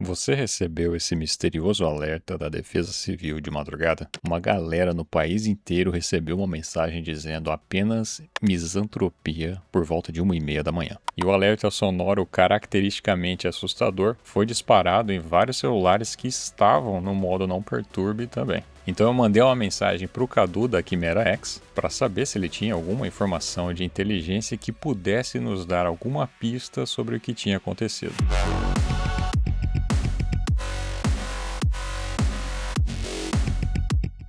Você recebeu esse misterioso alerta da Defesa Civil de madrugada? Uma galera no país inteiro recebeu uma mensagem dizendo apenas misantropia por volta de 1h30 da manhã. E o alerta sonoro caracteristicamente assustador foi disparado em vários celulares que estavam no modo não perturbe também. Então eu mandei uma mensagem para o Cadu da Quimera X para saber se ele tinha alguma informação de inteligência que pudesse nos dar alguma pista sobre o que tinha acontecido.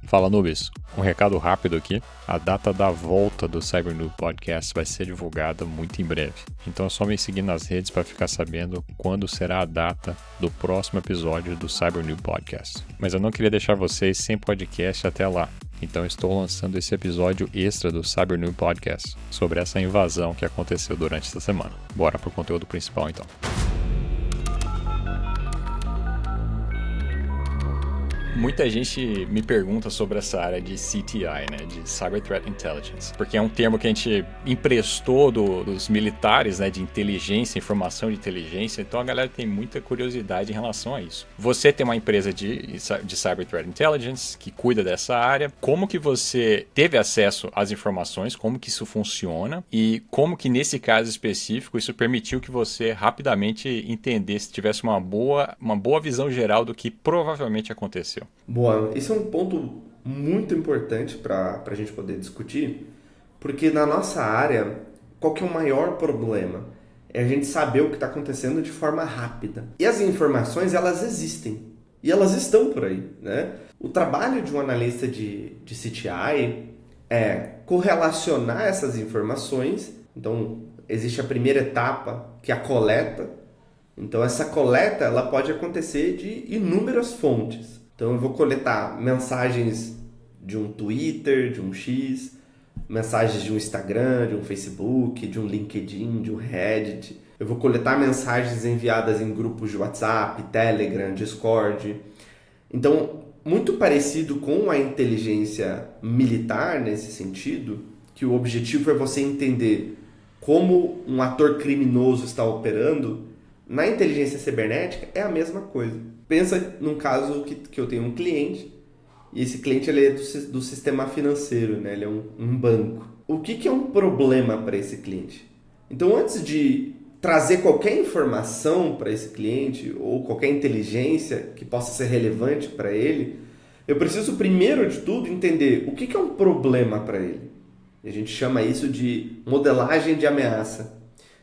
Fala, noobs. Um recado rápido aqui. A data da volta do Cyber Noob Podcast vai ser divulgada muito em breve. Então é só me seguir nas redes para ficar sabendo quando será a data do próximo episódio do Cyber Noob Podcast. Mas eu não queria deixar vocês sem podcast até lá. Então estou lançando esse episódio extra do Cyber Noob Podcast sobre essa invasão que aconteceu durante essa semana. Bora pro conteúdo principal então. Muita gente me pergunta sobre essa área de CTI, né, de Cyber Threat Intelligence, porque é um termo que a gente emprestou dos militares, né, de inteligência, informação de inteligência, então a galera tem muita curiosidade em relação a isso. Você tem uma empresa de Cyber Threat Intelligence que cuida dessa área, como que você teve acesso às informações, como que isso funciona e como que nesse caso específico isso permitiu que você rapidamente entendesse, tivesse uma boa visão geral do que provavelmente aconteceu. Boa, esse é um ponto muito importante para a gente poder discutir, porque na nossa área, qual que é o maior problema? É a gente saber o que está acontecendo de forma rápida. E as informações, elas existem, e elas estão por aí, né? O trabalho de um analista de CTI é correlacionar essas informações. Então, existe a primeira etapa, que é a coleta. Então, essa coleta ela pode acontecer de inúmeras fontes. Então eu vou coletar mensagens de um Twitter, de um X, mensagens de um Instagram, de um Facebook, de um LinkedIn, de um Reddit. Eu vou coletar mensagens enviadas em grupos de WhatsApp, Telegram, Discord. Então, muito parecido com a inteligência militar nesse sentido, que o objetivo é você entender como um ator criminoso está operando, na inteligência cibernética é a mesma coisa. Pensa num caso que eu tenho um cliente, e esse cliente ele é do sistema financeiro, né? Ele é um banco. O que é um problema para esse cliente? Então, antes de trazer qualquer informação para esse cliente, ou qualquer inteligência que possa ser relevante para ele, eu preciso, primeiro de tudo, entender o que é um problema para ele. A gente chama isso de modelagem de ameaça.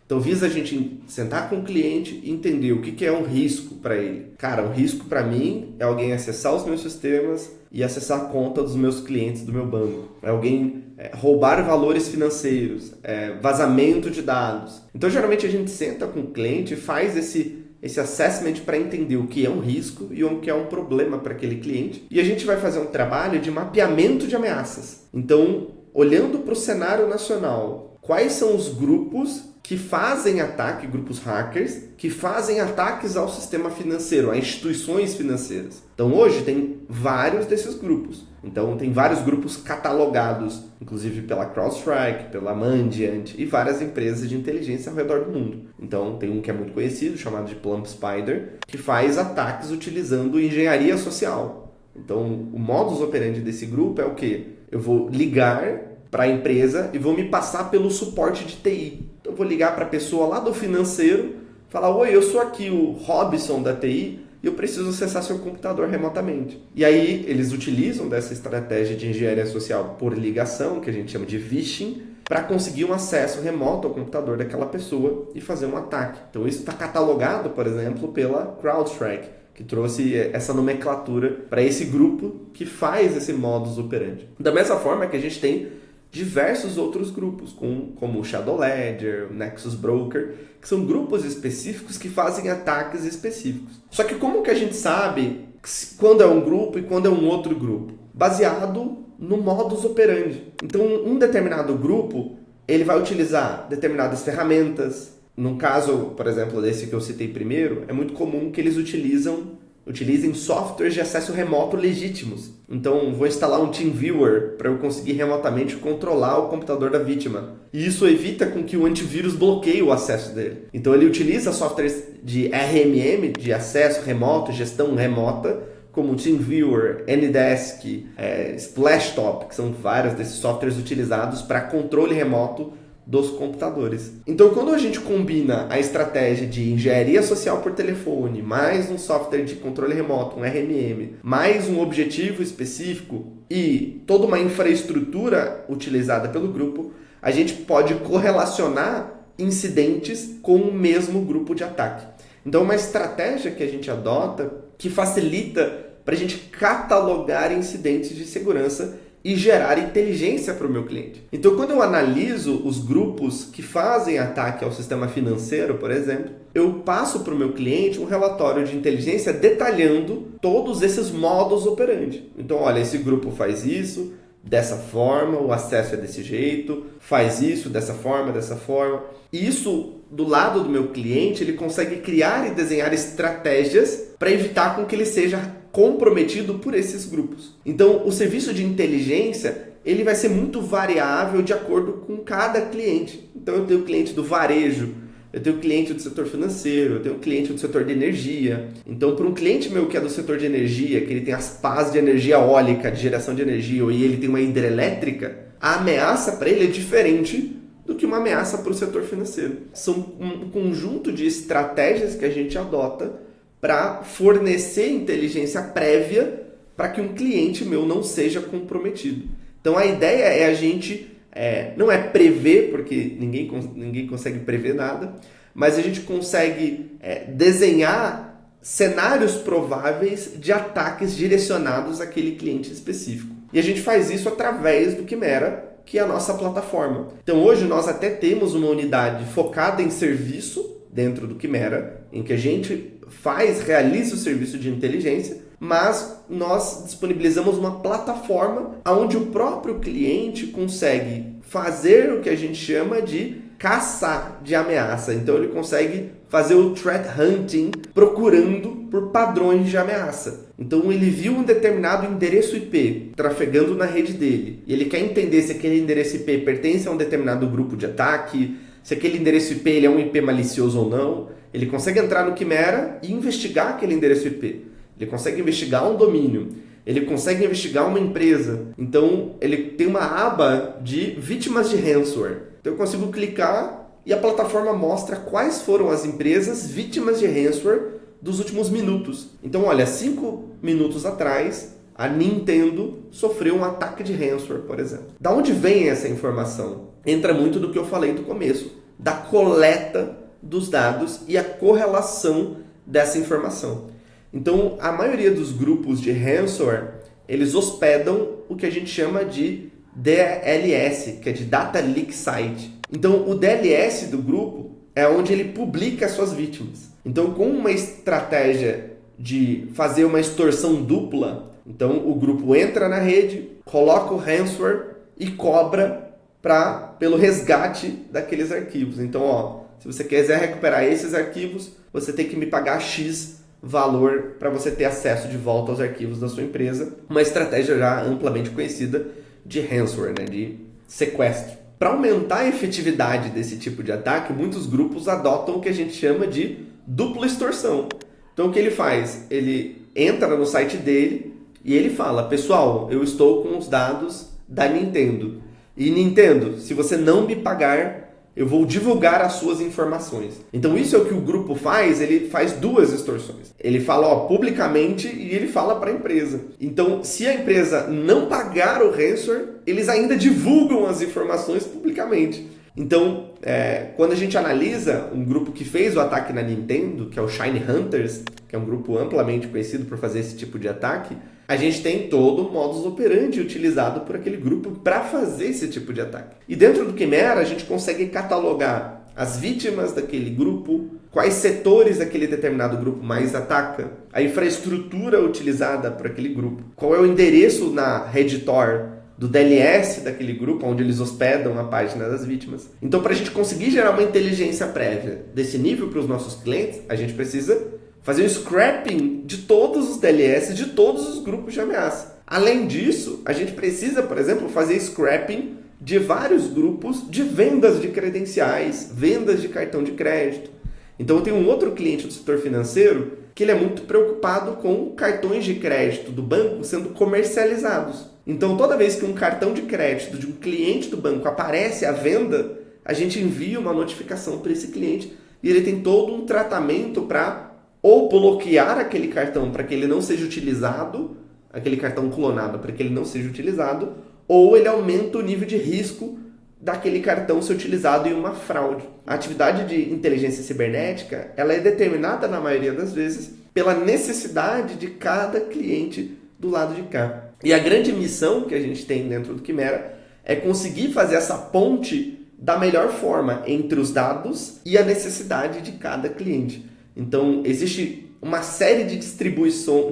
Então, visa a gente sentar com o cliente e entender o que é um risco para ele. Cara, um risco para mim é alguém acessar os meus sistemas e acessar a conta dos meus clientes do meu banco. É alguém roubar valores financeiros, vazamento de dados. Então, geralmente a gente senta com o cliente e faz esse assessment para entender o que é um risco e o que é um problema para aquele cliente. E a gente vai fazer um trabalho de mapeamento de ameaças. Então, olhando para o cenário nacional, quais são os grupos que fazem ataque, grupos hackers, que fazem ataques ao sistema financeiro, a instituições financeiras. Então hoje tem vários desses grupos. Então tem vários grupos catalogados, inclusive pela CrowdStrike, pela Mandiant e várias empresas de inteligência ao redor do mundo. Então tem um que é muito conhecido, chamado de Plum Spider, que faz ataques utilizando engenharia social. Então o modus operandi desse grupo é o quê? Eu vou ligar para a empresa e vou me passar pelo suporte de TI. Então eu vou ligar para a pessoa lá do financeiro, falar: oi, eu sou aqui o Robson da TI e eu preciso acessar seu computador remotamente. E aí eles utilizam dessa estratégia de engenharia social por ligação, que a gente chama de phishing, para conseguir um acesso remoto ao computador daquela pessoa e fazer um ataque. Então isso está catalogado, por exemplo, pela CrowdStrike, que trouxe essa nomenclatura para esse grupo que faz esse modus operandi. Da mesma forma que a gente tem diversos outros grupos, como o Shadow Ledger, o Nexus Broker, que são grupos específicos que fazem ataques específicos. Só que como que a gente sabe quando é um grupo e quando é um outro grupo? Baseado no modus operandi. Então, um determinado grupo, ele vai utilizar determinadas ferramentas. No caso, por exemplo, desse que eu citei primeiro, é muito comum que eles utilizem softwares de acesso remoto legítimos. Então, vou instalar um TeamViewer para eu conseguir remotamente controlar o computador da vítima. E isso evita com que o antivírus bloqueie o acesso dele. Então, ele utiliza softwares de RMM, de acesso remoto, gestão remota, como TeamViewer, Anydesk, Splashtop, que são vários desses softwares utilizados para controle remoto dos computadores. Então, quando a gente combina a estratégia de engenharia social por telefone, mais um software de controle remoto, um RMM, mais um objetivo específico e toda uma infraestrutura utilizada pelo grupo, a gente pode correlacionar incidentes com o mesmo grupo de ataque. Então, uma estratégia que a gente adota que facilita para a gente catalogar incidentes de segurança e gerar inteligência para o meu cliente. Então, quando eu analiso os grupos que fazem ataque ao sistema financeiro, por exemplo, eu passo para o meu cliente um relatório de inteligência detalhando todos esses modus operandi. Então, olha, esse grupo faz isso, dessa forma, o acesso é desse jeito, faz isso, dessa forma. E isso, do lado do meu cliente, ele consegue criar e desenhar estratégias para evitar com que ele seja comprometido por esses grupos. Então, o serviço de inteligência, ele vai ser muito variável de acordo com cada cliente. Então, eu tenho cliente do varejo, eu tenho cliente do setor financeiro, eu tenho cliente do setor de energia. Então, para um cliente meu que é do setor de energia, que ele tem as pás de energia eólica, de geração de energia, e ele tem uma hidrelétrica, a ameaça para ele é diferente do que uma ameaça para o setor financeiro. São um conjunto de estratégias que a gente adota para fornecer inteligência prévia para que um cliente meu não seja comprometido. Então, a ideia é a gente, não é prever, porque ninguém consegue prever nada, mas a gente consegue desenhar cenários prováveis de ataques direcionados àquele cliente específico. E a gente faz isso através do Quimera, que é a nossa plataforma. Então, hoje nós até temos uma unidade focada em serviço dentro do Quimera, em que a gente realiza o serviço de inteligência, mas nós disponibilizamos uma plataforma onde o próprio cliente consegue fazer o que a gente chama de caçar de ameaça. Então ele consegue fazer o threat hunting procurando por padrões de ameaça. Então ele viu um determinado endereço IP trafegando na rede dele e ele quer entender se aquele endereço IP pertence a um determinado grupo de ataque, se aquele endereço IP ele é um IP malicioso ou não. Ele consegue entrar no Quimera e investigar aquele endereço IP. Ele consegue investigar um domínio. Ele consegue investigar uma empresa. Então, ele tem uma aba de vítimas de ransomware. Então, eu consigo clicar e a plataforma mostra quais foram as empresas vítimas de ransomware dos últimos minutos. Então, olha, 5 minutos atrás, a Nintendo sofreu um ataque de ransomware, por exemplo. Da onde vem essa informação? Entra muito do que eu falei do começo, da coleta dos dados e a correlação dessa informação. Então, a maioria dos grupos de ransomware, eles hospedam o que a gente chama de DLS, que é de Data Leak Site. Então, o DLS do grupo é onde ele publica as suas vítimas. Então, com uma estratégia de fazer uma extorsão dupla, então o grupo entra na rede, coloca o ransomware e cobra pelo resgate daqueles arquivos. Então, se você quiser recuperar esses arquivos, você tem que me pagar X valor para você ter acesso de volta aos arquivos da sua empresa. Uma estratégia já amplamente conhecida de ransomware, de sequestro. Para aumentar a efetividade desse tipo de ataque, muitos grupos adotam o que a gente chama de dupla extorsão. Então, o que ele faz? Ele entra no site dele e ele fala: pessoal, eu estou com os dados da Nintendo. E Nintendo, se você não me pagar, eu vou divulgar as suas informações. Então isso é o que o grupo faz, ele faz duas extorsões. Ele fala publicamente e ele fala para a empresa. Então, se a empresa não pagar o ransomware, eles ainda divulgam as informações publicamente. Então, quando a gente analisa um grupo que fez o ataque na Nintendo, que é o Shine Hunters, que é um grupo amplamente conhecido por fazer esse tipo de ataque, a gente tem todo o modus operandi utilizado por aquele grupo para fazer esse tipo de ataque. E dentro do Quimera, a gente consegue catalogar as vítimas daquele grupo, quais setores aquele determinado grupo mais ataca, a infraestrutura utilizada por aquele grupo, qual é o endereço na rede Tor do DLS daquele grupo, onde eles hospedam a página das vítimas. Então, para a gente conseguir gerar uma inteligência prévia desse nível para os nossos clientes, a gente precisa fazer o scrapping de todos os DLS, de todos os grupos de ameaça. Além disso, a gente precisa, por exemplo, fazer scrapping de vários grupos de vendas de credenciais, vendas de cartão de crédito. Então eu tenho um outro cliente do setor financeiro que ele é muito preocupado com cartões de crédito do banco sendo comercializados. Então toda vez que um cartão de crédito de um cliente do banco aparece à venda, a gente envia uma notificação para esse cliente e ele tem todo um tratamento para ou bloquear aquele cartão para que ele não seja utilizado, aquele cartão clonado para que ele não seja utilizado, ou ele aumenta o nível de risco daquele cartão ser utilizado em uma fraude. A atividade de inteligência cibernética, ela é determinada na maioria das vezes pela necessidade de cada cliente do lado de cá. E a grande missão que a gente tem dentro do Quimera é conseguir fazer essa ponte da melhor forma entre os dados e a necessidade de cada cliente. Então, existe uma série de distribuição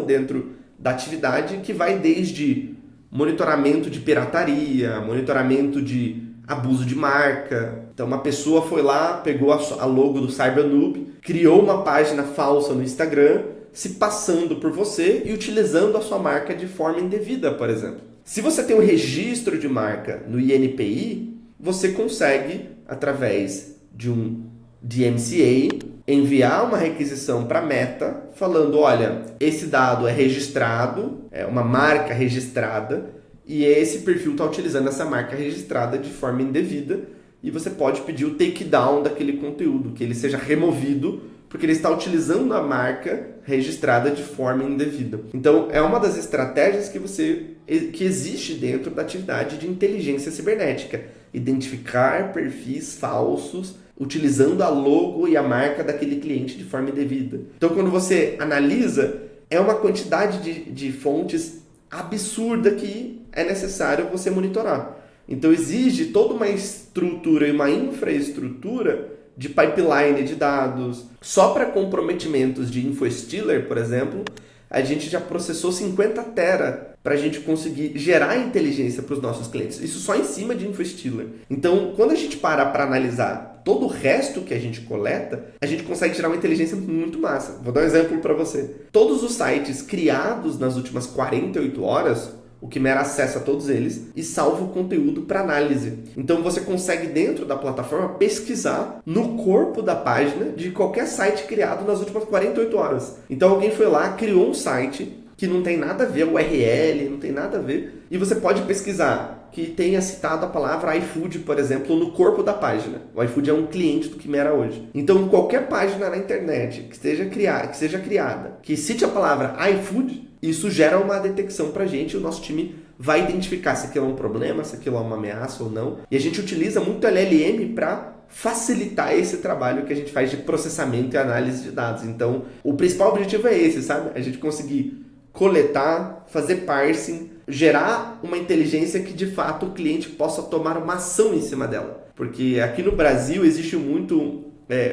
dentro da atividade que vai desde monitoramento de pirataria, monitoramento de abuso de marca. Então, uma pessoa foi lá, pegou a logo do CyberNoob, criou uma página falsa no Instagram, se passando por você e utilizando a sua marca de forma indevida, por exemplo. Se você tem um registro de marca no INPI, você consegue, através de um DMCA, enviar uma requisição para a Meta falando, olha, esse dado é registrado, é uma marca registrada, e esse perfil está utilizando essa marca registrada de forma indevida, e você pode pedir o takedown daquele conteúdo, que ele seja removido, porque ele está utilizando a marca registrada de forma indevida. Então, é uma das estratégias que existe dentro da atividade de inteligência cibernética. Identificar perfis falsos utilizando a logo e a marca daquele cliente de forma indevida. Então, quando você analisa, é uma quantidade de fontes absurda que é necessário você monitorar. Então, exige toda uma estrutura e uma infraestrutura de pipeline de dados. Só para comprometimentos de InfoStealer, por exemplo, a gente já processou 50 tera para a gente conseguir gerar inteligência para os nossos clientes. Isso só em cima de InfoStealer. Então, quando a gente para analisar todo o resto que a gente coleta, a gente consegue gerar uma inteligência muito massa. Vou dar um exemplo para você. Todos os sites criados nas últimas 48 horas, o Quimera acessa todos eles e salva o conteúdo para análise. Então você consegue dentro da plataforma pesquisar no corpo da página de qualquer site criado nas últimas 48 horas. Então alguém foi lá, criou um site que não tem nada a ver, o URL, não tem nada a ver, e você pode pesquisar que tenha citado a palavra iFood, por exemplo, no corpo da página. O iFood é um cliente do Quimera hoje. Então qualquer página na internet que seja criada, que cite a palavra iFood, isso gera uma detecção para a gente e o nosso time vai identificar se aquilo é um problema, se aquilo é uma ameaça ou não. E a gente utiliza muito LLM para facilitar esse trabalho que a gente faz de processamento e análise de dados. Então, o principal objetivo é esse, sabe? A gente conseguir coletar, fazer parsing, gerar uma inteligência que de fato o cliente possa tomar uma ação em cima dela. Porque aqui no Brasil existe muito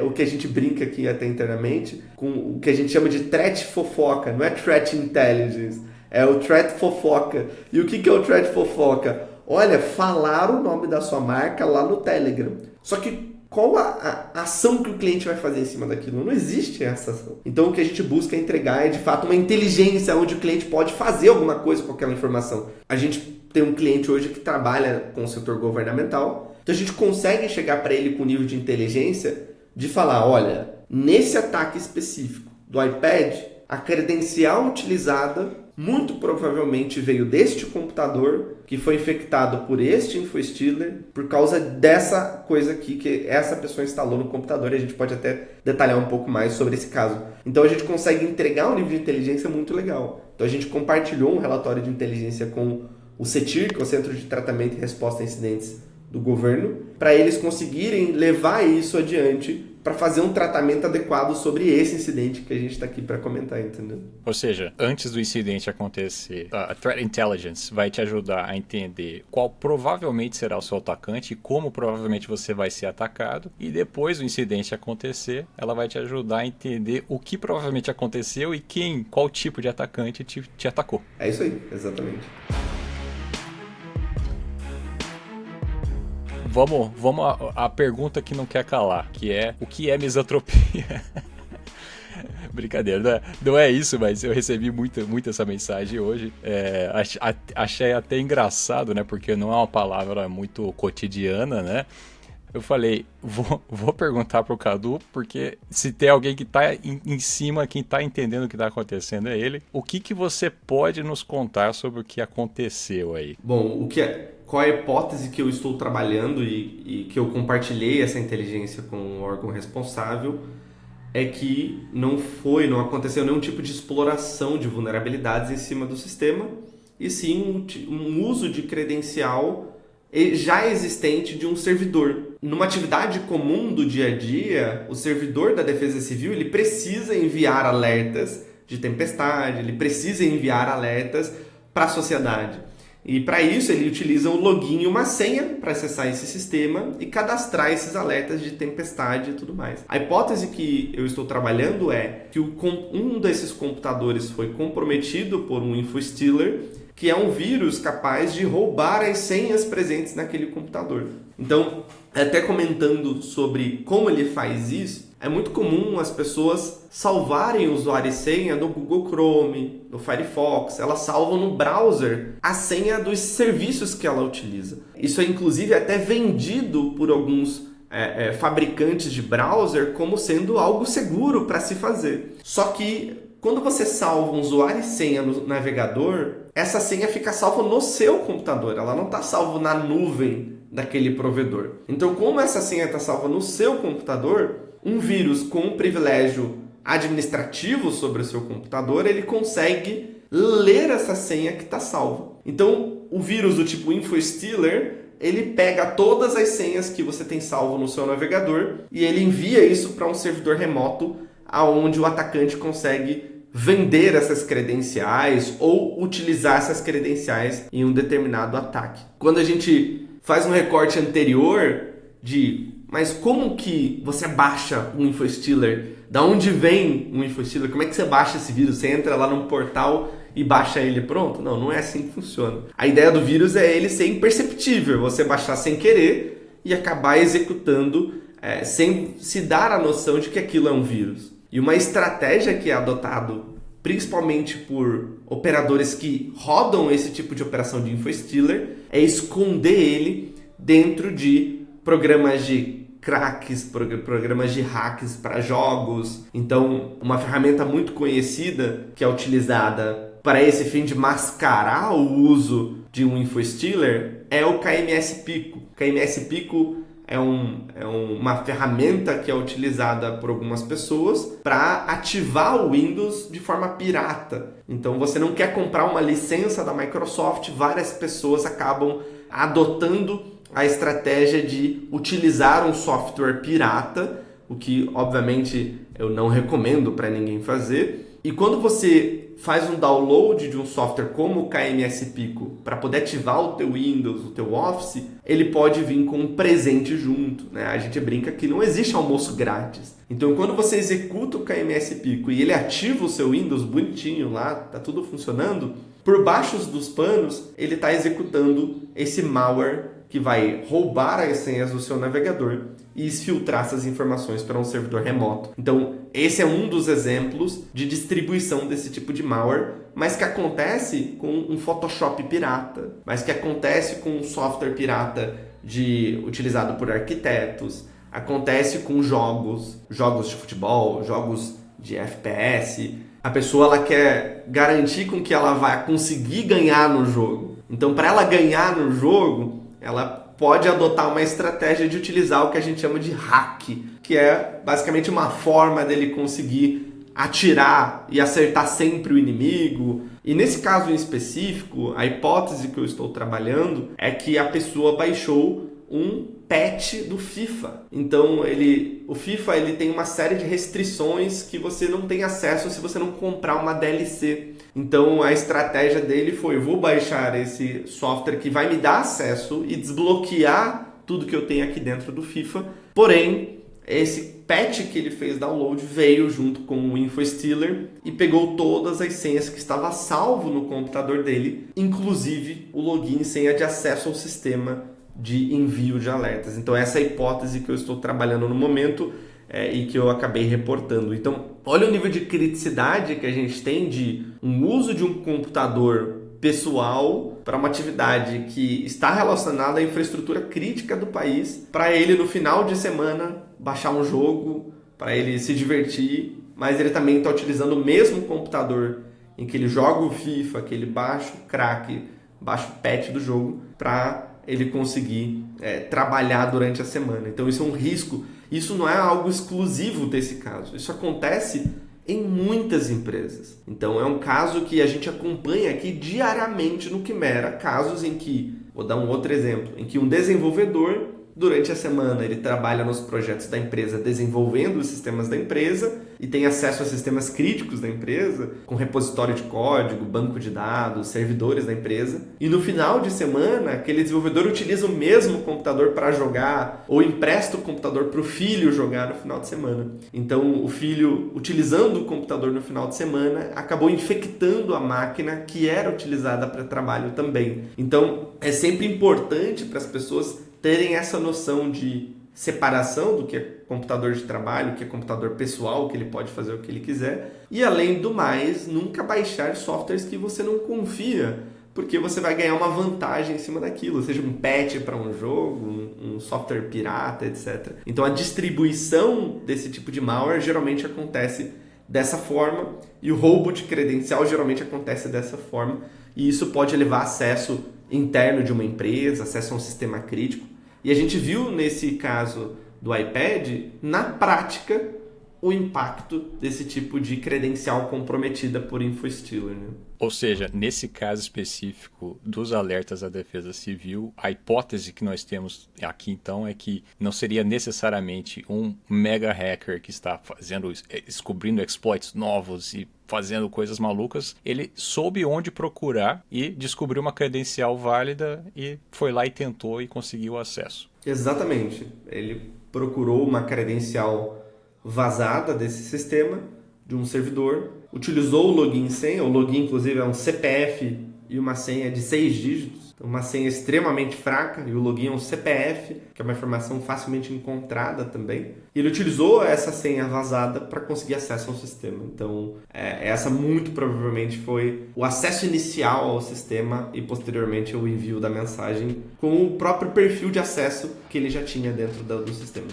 o que a gente brinca aqui até internamente, com o que a gente chama de threat fofoca, não é threat intelligence, é o threat fofoca. E o que é o threat fofoca? Olha, falaram o nome da sua marca lá no Telegram. Só que qual a ação que o cliente vai fazer em cima daquilo? Não existe essa ação. Então o que a gente busca entregar é de fato uma inteligência onde o cliente pode fazer alguma coisa com aquela informação. A gente tem um cliente hoje que trabalha com o setor governamental, então a gente consegue chegar para ele com nível de inteligência de falar, olha, nesse ataque específico do iPad, a credencial utilizada muito provavelmente veio deste computador que foi infectado por este InfoStealer por causa dessa coisa aqui que essa pessoa instalou no computador, e a gente pode até detalhar um pouco mais sobre esse caso. Então a gente consegue entregar um nível de inteligência muito legal. Então a gente compartilhou um relatório de inteligência com o CETIR, que é o Centro de Tratamento e Resposta a Incidentes do governo, para eles conseguirem levar isso adiante para fazer um tratamento adequado sobre esse incidente que a gente está aqui para comentar, entendeu? Ou seja, antes do incidente acontecer, a Threat Intelligence vai te ajudar a entender qual provavelmente será o seu atacante e como provavelmente você vai ser atacado, e depois do incidente acontecer, ela vai te ajudar a entender o que provavelmente aconteceu e qual tipo de atacante te atacou. É isso aí, exatamente. Vamos à pergunta que não quer calar, que é: o que é misantropia? Brincadeira, não é isso, mas eu recebi muito essa mensagem hoje. Achei até engraçado, né? Porque não é uma palavra muito cotidiana, né? Eu falei, vou perguntar pro Cadu, porque se tem alguém que tá em cima, quem tá entendendo o que tá acontecendo é ele. O que você pode nos contar sobre o que aconteceu aí? Bom, qual é a hipótese que eu estou trabalhando e que eu compartilhei essa inteligência com o órgão responsável é que não aconteceu nenhum tipo de exploração de vulnerabilidades em cima do sistema, e sim um uso de credencial já existente de um servidor. Numa atividade comum do dia a dia, o servidor da Defesa Civil ele precisa enviar alertas de tempestade, ele precisa enviar alertas para a sociedade. E para isso ele utiliza um login e uma senha para acessar esse sistema e cadastrar esses alertas de tempestade e tudo mais. A hipótese que eu estou trabalhando é que um desses computadores foi comprometido por um infostealer, que é um vírus capaz de roubar as senhas presentes naquele computador. Então, até comentando sobre como ele faz isso, é muito comum as pessoas salvarem o usuário e senha no Google Chrome, no Firefox. Elas salvam no browser a senha dos serviços que ela utiliza. Isso é inclusive até vendido por alguns fabricantes de browser como sendo algo seguro para se fazer. Só que quando você salva um usuário e senha no navegador, essa senha fica salva no seu computador. Ela não está salva na nuvem daquele provedor. Então, como essa senha está salva no seu computador, um vírus com um privilégio administrativo sobre o seu computador, ele consegue ler essa senha que está salva. Então, o vírus do tipo infostealer, ele pega todas as senhas que você tem salvo no seu navegador e ele envia isso para um servidor remoto, aonde o atacante consegue vender essas credenciais ou utilizar essas credenciais em um determinado ataque. Quando a gente faz um recorte anterior mas como que você baixa um infostealer? Da onde vem um infostealer? Como é que você baixa esse vírus? Você entra lá num portal e baixa ele pronto? Não é assim que funciona. A ideia do vírus é ele ser imperceptível, você baixar sem querer e acabar executando sem se dar a noção de que aquilo é um vírus. E uma estratégia que é adotado principalmente por operadores que rodam esse tipo de operação de infostealer é esconder ele dentro de programas de cracks, programas de hacks para jogos. Então, uma ferramenta muito conhecida que é utilizada para esse fim de mascarar o uso de um infostealer é o KMS Pico. O KMS Pico é uma ferramenta que é utilizada por algumas pessoas para ativar o Windows de forma pirata. Então, você não quer comprar uma licença da Microsoft, várias pessoas acabam adotando a estratégia de utilizar um software pirata, o que, obviamente, eu não recomendo para ninguém fazer. E quando você faz um download de um software como o KMS Pico para poder ativar o teu Windows, o teu Office, ele pode vir com um presente junto, né? A gente brinca que não existe almoço grátis. Então, quando você executa o KMS Pico e ele ativa o seu Windows bonitinho lá, tá tudo funcionando, por baixo dos panos, ele está executando esse malware que vai roubar as senhas do seu navegador e exfiltrar essas informações para um servidor remoto. Então, esse é um dos exemplos de distribuição desse tipo de malware, mas que acontece com um Photoshop pirata, mas que acontece com um software pirata utilizado por arquitetos, acontece com jogos de futebol, jogos de FPS. A pessoa ela quer garantir com que ela vai conseguir ganhar no jogo. Então, para ela ganhar no jogo, ela pode adotar uma estratégia de utilizar o que a gente chama de hack, que é basicamente uma forma dele conseguir atirar e acertar sempre o inimigo. E nesse caso em específico, a hipótese que eu estou trabalhando é que a pessoa baixou um patch do FIFA. Então, o FIFA ele tem uma série de restrições que você não tem acesso se você não comprar uma DLC. Então, a estratégia dele foi: eu vou baixar esse software que vai me dar acesso e desbloquear tudo que eu tenho aqui dentro do FIFA. Porém, esse patch que ele fez download veio junto com o infostealer e pegou todas as senhas que estava salvo no computador dele, inclusive o login e senha de acesso ao sistema de envio de alertas. Então, essa é a hipótese que eu estou trabalhando no momento e que eu acabei reportando. Então, olha o nível de criticidade que a gente tem de um uso de um computador pessoal para uma atividade que está relacionada à infraestrutura crítica do país, para ele no final de semana baixar um jogo, para ele se divertir, mas ele também está utilizando o mesmo computador em que ele joga o FIFA, que ele baixa o crack, baixa o patch do jogo, para ele conseguir trabalhar durante a semana. Então isso é um risco, isso não é algo exclusivo desse caso, isso acontece em muitas empresas. Então é um caso que a gente acompanha aqui diariamente no Quimera, casos em que, vou dar um outro exemplo, em que um desenvolvedor, durante a semana, ele trabalha nos projetos da empresa, desenvolvendo os sistemas da empresa e tem acesso a sistemas críticos da empresa, com repositório de código, banco de dados, servidores da empresa. E no final de semana, aquele desenvolvedor utiliza o mesmo computador para jogar ou empresta o computador para o filho jogar no final de semana. Então, o filho, utilizando o computador no final de semana, acabou infectando a máquina que era utilizada para trabalho também. Então, é sempre importante para as pessoas terem essa noção de separação do que é computador de trabalho, o que é computador pessoal, que ele pode fazer o que ele quiser. E além do mais, nunca baixar softwares que você não confia, porque você vai ganhar uma vantagem em cima daquilo, seja um patch para um jogo, um software pirata, etc. Então a distribuição desse tipo de malware geralmente acontece dessa forma e o roubo de credencial geralmente acontece dessa forma. E isso pode levar acesso interno de uma empresa, acesso a um sistema crítico. E a gente viu nesse caso do iPad, na prática, o impacto desse tipo de credencial comprometida por InfoStealer, né? Ou seja, nesse caso específico dos alertas à defesa civil, a hipótese que nós temos aqui então é que não seria necessariamente um mega hacker que está descobrindo exploits novos e fazendo coisas malucas. Ele soube onde procurar e descobriu uma credencial válida e foi lá e tentou e conseguiu acesso. Exatamente. Ele procurou uma credencial vazada desse sistema, de um servidor, utilizou o login e senha. O login, inclusive, é um CPF e uma senha de 6 dígitos, uma senha extremamente fraca, e o login é um CPF, que é uma informação facilmente encontrada também. E ele utilizou essa senha vazada para conseguir acesso ao sistema. Então, essa muito provavelmente foi o acesso inicial ao sistema e, posteriormente, o envio da mensagem com o próprio perfil de acesso que ele já tinha dentro do sistema.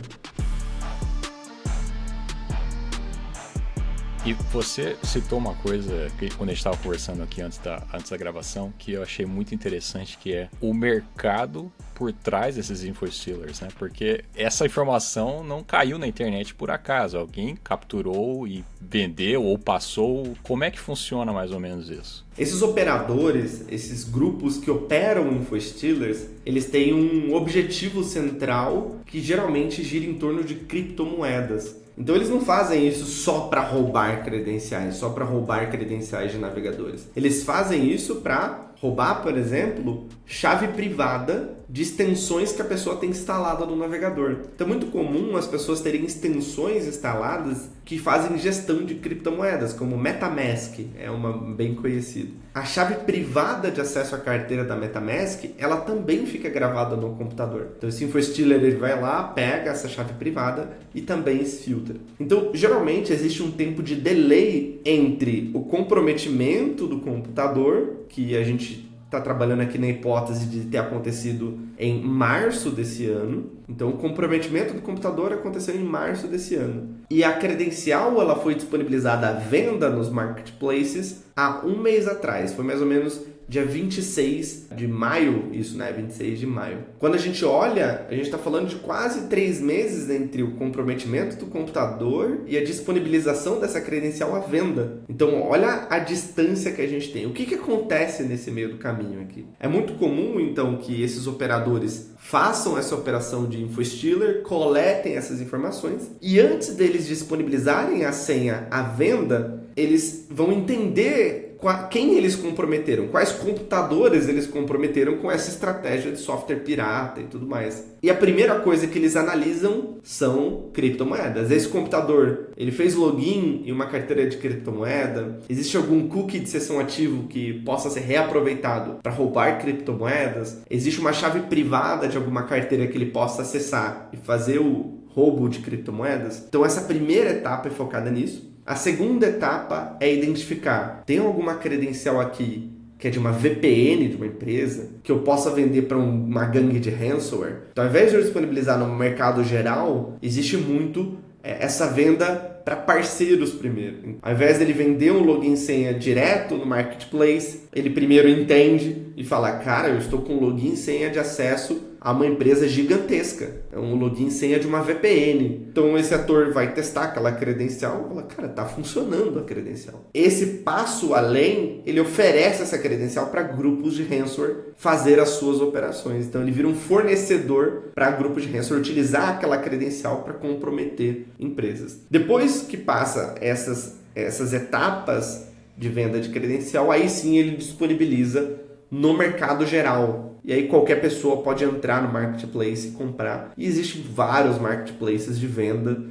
E você citou uma coisa que quando a gente estava conversando aqui antes da gravação, que eu achei muito interessante, que é o mercado por trás desses InfoStealers, né? Porque essa informação não caiu na internet por acaso, alguém capturou e vendeu ou passou. Como é que funciona mais ou menos isso? Esses operadores, esses grupos que operam InfoStealers, eles têm um objetivo central que geralmente gira em torno de criptomoedas. Então eles não fazem isso só para roubar credenciais, só para roubar credenciais de navegadores. Eles fazem isso para roubar, por exemplo, chave privada de extensões que a pessoa tem instalada no navegador. Então é muito comum as pessoas terem extensões instaladas que fazem gestão de criptomoedas, como MetaMask, é uma bem conhecida. A chave privada de acesso à carteira da MetaMask, ela também fica gravada no computador. Então esse InfoStealer ele vai lá, pega essa chave privada e também filtra. Então, geralmente existe um tempo de delay entre o comprometimento do computador, que a gente está trabalhando aqui na hipótese de ter acontecido em março desse ano. Então, o comprometimento do computador aconteceu em março desse ano. E a credencial ela foi disponibilizada à venda nos marketplaces há um mês atrás. Foi mais ou menos dia 26 de maio, isso, né? 26 de maio. Quando a gente olha, a gente está falando de quase 3 meses entre o comprometimento do computador e a disponibilização dessa credencial à venda. Então, olha a distância que a gente tem. O que acontece nesse meio do caminho aqui? É muito comum, então, que esses operadores façam essa operação de InfoStealer, coletem essas informações e antes deles disponibilizarem a senha à venda, eles vão entender quem eles comprometeram, quais computadores eles comprometeram com essa estratégia de software pirata e tudo mais. E a primeira coisa que eles analisam são criptomoedas. Esse computador, ele fez login em uma carteira de criptomoeda? Existe algum cookie de sessão ativo que possa ser reaproveitado para roubar criptomoedas? Existe uma chave privada de alguma carteira que ele possa acessar e fazer o roubo de criptomoedas? Então essa primeira etapa é focada nisso. A segunda etapa é identificar, tem alguma credencial aqui que é de uma VPN de uma empresa, que eu possa vender para uma gangue de ransomware. Então, ao invés de eu disponibilizar no mercado geral, existe muito essa venda para parceiros primeiro. Ao invés dele vender um login senha direto no marketplace, ele primeiro entende e fala, cara, eu estou com login senha de acesso a uma empresa gigantesca. É um login senha de uma VPN. Então esse ator vai testar aquela credencial e fala, cara, tá funcionando a credencial. Esse passo além, ele oferece essa credencial para grupos de ransomware fazer as suas operações. Então ele vira um fornecedor para grupos de ransomware utilizar aquela credencial para comprometer empresas. Depois que passa essas etapas de venda de credencial, aí sim ele disponibiliza no mercado geral. E aí qualquer pessoa pode entrar no marketplace e comprar. E existem vários marketplaces de venda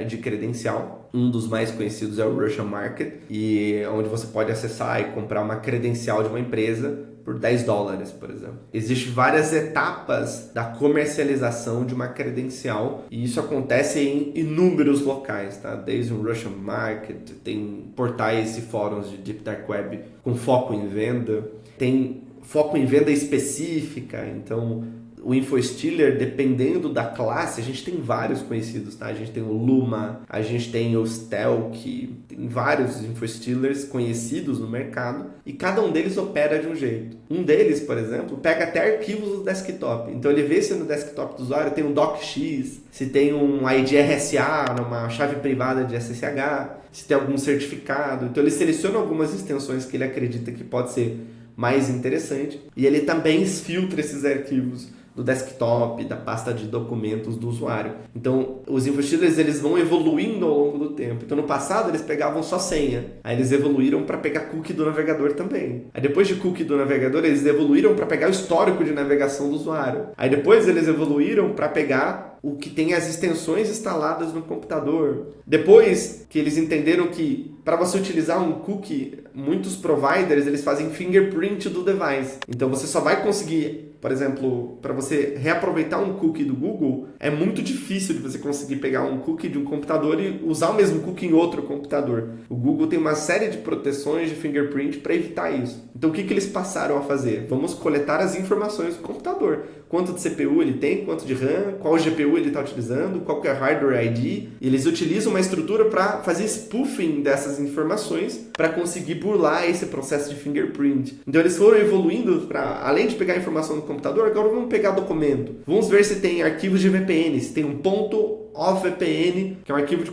de credencial. Um dos mais conhecidos é o Russian Market, e onde você pode acessar e comprar uma credencial de uma empresa por $10, por exemplo. Existem várias etapas da comercialização de uma credencial, e isso acontece em inúmeros locais, tá? Desde um Russian Market, tem portais e fóruns de Deep Dark Web com foco em venda, tem foco em venda específica. Então o InfoStealer, dependendo da classe, a gente tem vários conhecidos, tá? A gente tem o Luma, a gente tem o Stealth, tem vários InfoStealers conhecidos no mercado, e cada um deles opera de um jeito. Um deles, por exemplo, pega até arquivos do desktop. Então ele vê se no desktop do usuário tem um docx, se tem um ID RSA, uma chave privada de SSH, se tem algum certificado. Então ele seleciona algumas extensões que ele acredita que pode ser mais interessante, e ele também filtra esses arquivos do desktop, da pasta de documentos do usuário. Então, os InfoStealers, eles vão evoluindo ao longo do tempo. Então, no passado, eles pegavam só senha. Aí eles evoluíram para pegar cookie do navegador também. Aí depois de cookie do navegador, eles evoluíram para pegar o histórico de navegação do usuário. Aí depois eles evoluíram para pegar o que tem as extensões instaladas no computador. Depois que eles entenderam que para você utilizar um cookie, muitos providers eles fazem fingerprint do device. Então você só vai conseguir, por exemplo, para você reaproveitar um cookie do Google, é muito difícil de você conseguir pegar um cookie de um computador e usar o mesmo cookie em outro computador. O Google tem uma série de proteções de fingerprint para evitar isso. Então o que eles passaram a fazer? Vamos coletar as informações do computador. Quanto de CPU ele tem, quanto de RAM, qual GPU ele está utilizando, qual que é a hardware ID. Eles utilizam uma estrutura para fazer spoofing dessas informações para conseguir burlar esse processo de fingerprint. Então eles foram evoluindo para, além de pegar a informação do computador, agora vamos pegar documento. Vamos ver se tem arquivos de VPN, se tem um ponto of VPN, que é um arquivo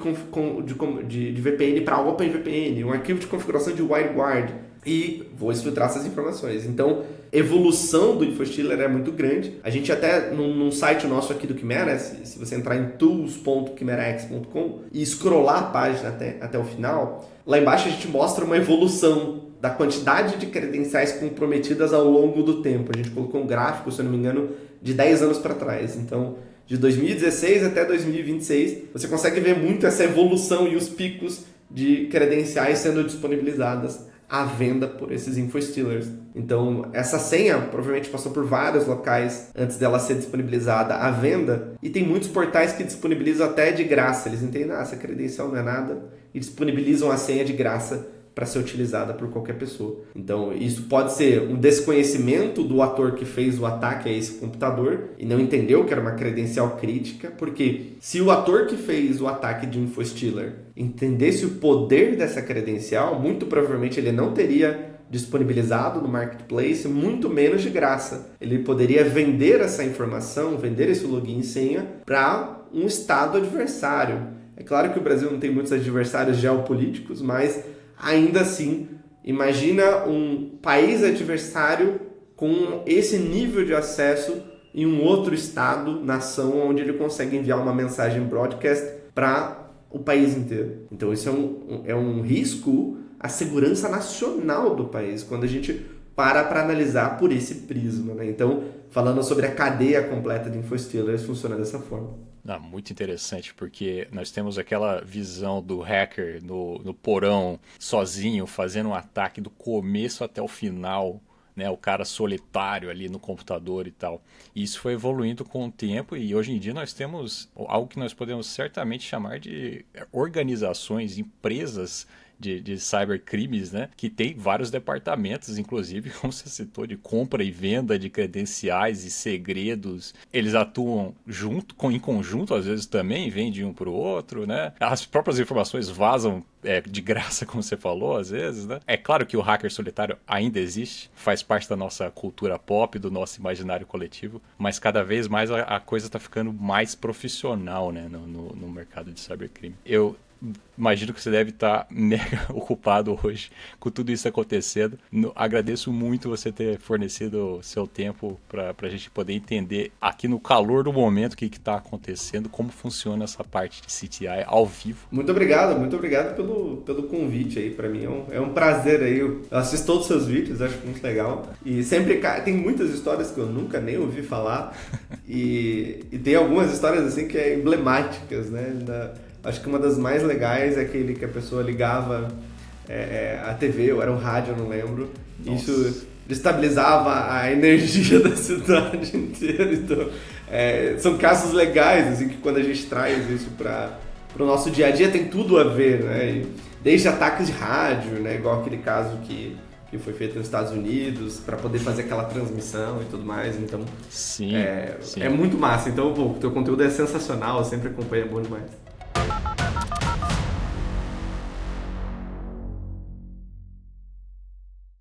de VPN para OpenVPN, um arquivo de configuração de WireGuard, e vou filtrar essas informações. Então, evolução do InfoStealer é muito grande. A gente até, num site nosso aqui do Quimera, se você entrar em tools.quimerax.com e scrollar a página até o final, lá embaixo a gente mostra uma evolução da quantidade de credenciais comprometidas ao longo do tempo. A gente colocou um gráfico, se eu não me engano, de 10 anos para trás. Então, de 2016 até 2026, você consegue ver muito essa evolução e os picos de credenciais sendo disponibilizadas à venda por esses InfoStealers. Então, essa senha provavelmente passou por vários locais antes dela ser disponibilizada à venda, e tem muitos portais que disponibilizam até de graça. Eles entendem, essa credencial não é nada, e disponibilizam a senha de graça para ser utilizada por qualquer pessoa. Então, isso pode ser um desconhecimento do ator que fez o ataque a esse computador e não entendeu que era uma credencial crítica, porque se o ator que fez o ataque de InfoStealer entendesse o poder dessa credencial, muito provavelmente ele não teria disponibilizado no marketplace, muito menos de graça. Ele poderia vender essa informação, vender esse login e senha para um estado adversário. É claro que o Brasil não tem muitos adversários geopolíticos, mas ainda assim, imagina um país adversário com esse nível de acesso em um outro estado, nação, onde ele consegue enviar uma mensagem broadcast para o país inteiro. Então isso é um risco à segurança nacional do país, quando a gente para analisar por esse prisma, né? Então, falando sobre a cadeia completa de InfoStealers, funciona dessa forma. Muito interessante, porque nós temos aquela visão do hacker no porão, sozinho, fazendo um ataque do começo até o final, né? O cara solitário ali no computador e tal. E isso foi evoluindo com o tempo e hoje em dia nós temos algo que nós podemos certamente chamar de organizações, empresas de cybercrimes, né? Que tem vários departamentos, inclusive, como você citou, de compra e venda de credenciais e segredos. Eles atuam em conjunto, às vezes também, vendem um para o outro, né? As próprias informações vazam de graça, como você falou, às vezes, né? É claro que o hacker solitário ainda existe, faz parte da nossa cultura pop, do nosso imaginário coletivo, mas cada vez mais a coisa está ficando mais profissional, né? No mercado de cybercrime. Eu imagino que você deve estar mega ocupado hoje com tudo isso acontecendo. Agradeço muito você ter fornecido seu tempo para a gente poder entender aqui no calor do momento o que está acontecendo, como funciona essa parte de CTI ao vivo. Muito obrigado pelo convite aí. Para mim é um prazer aí. Eu assisto todos os seus vídeos, acho muito legal. E sempre tem muitas histórias que eu nunca nem ouvi falar e tem algumas histórias assim que é emblemáticas, né? Acho que uma das mais legais é aquele que a pessoa ligava a TV, ou era um rádio, eu não lembro. Nossa. Isso destabilizava a energia da cidade inteira. Então, são casos legais, assim, que quando a gente traz isso para o nosso dia a dia tem tudo a ver, né? E desde ataques de rádio, né? Igual aquele caso que foi feito nos Estados Unidos para poder fazer aquela transmissão e tudo mais. Então, sim, sim. É muito massa. Então, o teu conteúdo é sensacional, eu sempre acompanho, é bom demais.